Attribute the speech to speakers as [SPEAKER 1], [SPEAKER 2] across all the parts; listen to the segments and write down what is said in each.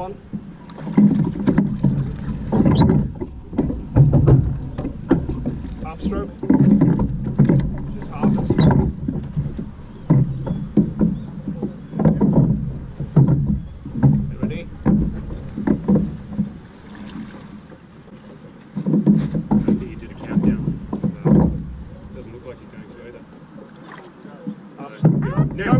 [SPEAKER 1] one. Half stroke. Just half it. Ready?
[SPEAKER 2] I think you did a countdown. Doesn't look like he's going to either. Now.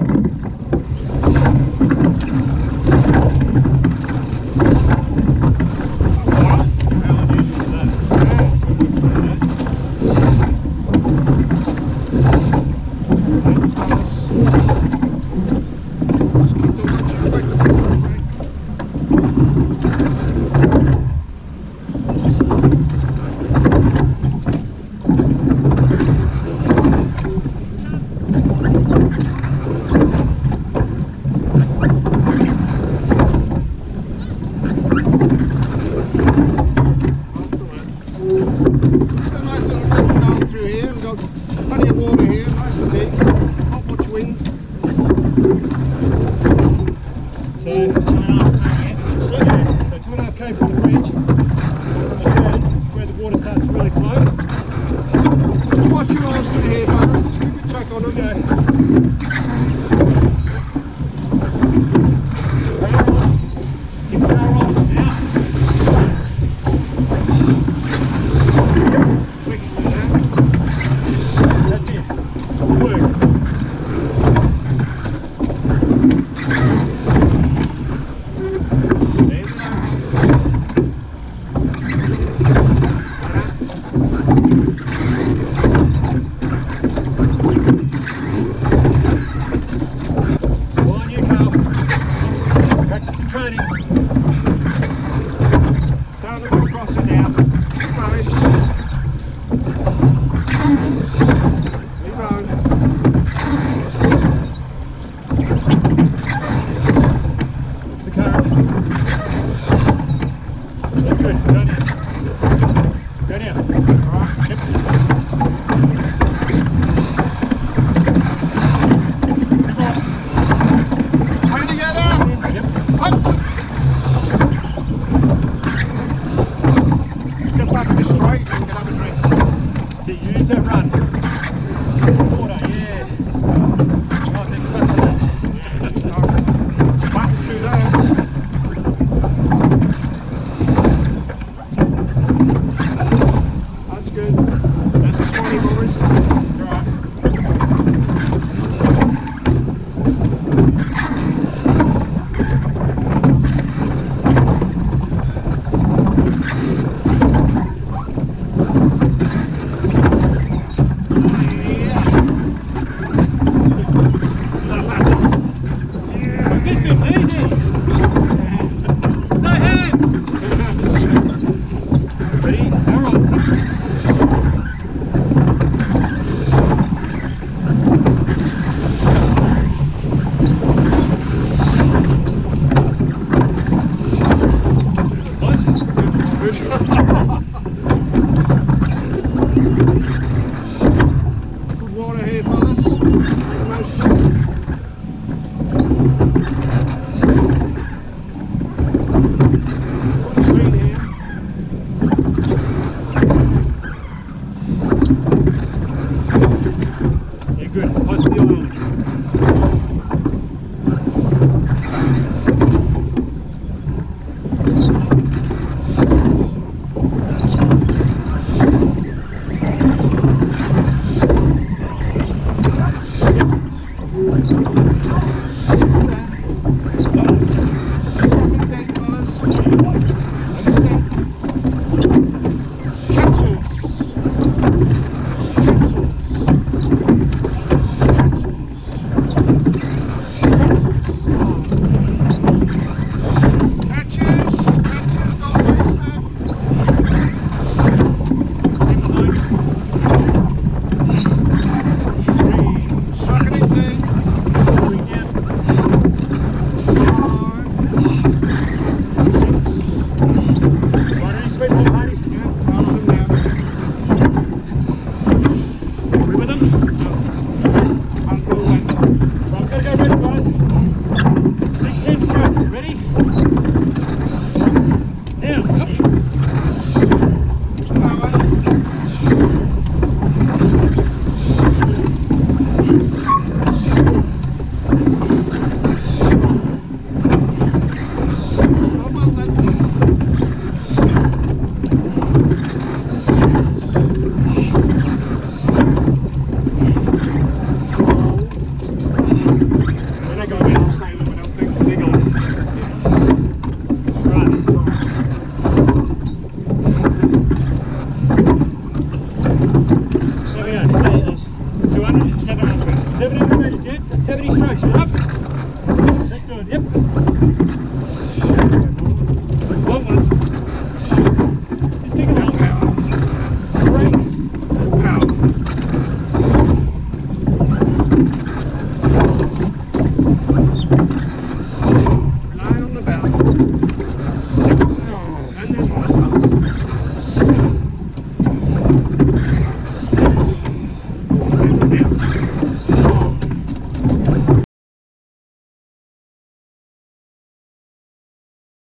[SPEAKER 1] Plenty of water here, nice and deep, not much wind.
[SPEAKER 2] So 2.5k from the bridge, from the turn, this is where the water starts to really flow.
[SPEAKER 1] Just watch your oars through here, fellas, just keep a check on them.
[SPEAKER 2] Keep the power on, now.
[SPEAKER 1] Tricky through there.
[SPEAKER 2] That's it. Good work.
[SPEAKER 1] Starting to go across it now. Keep rowing. Keep rowing.
[SPEAKER 2] What's the current? Good. Go now. Go now.
[SPEAKER 1] Alright.
[SPEAKER 2] Yep.
[SPEAKER 1] Ready to get out?
[SPEAKER 2] Yep.
[SPEAKER 1] Up. Step back a bit straight and get have a drink.
[SPEAKER 2] So use that run. Water, yeah. Nice and back to that.
[SPEAKER 1] Back through there. That's good. That's a Swan River, boys.
[SPEAKER 2] Right. This bit's easy. No hands. Ready? All right.
[SPEAKER 1] Good water here, fellas. Make the most of it.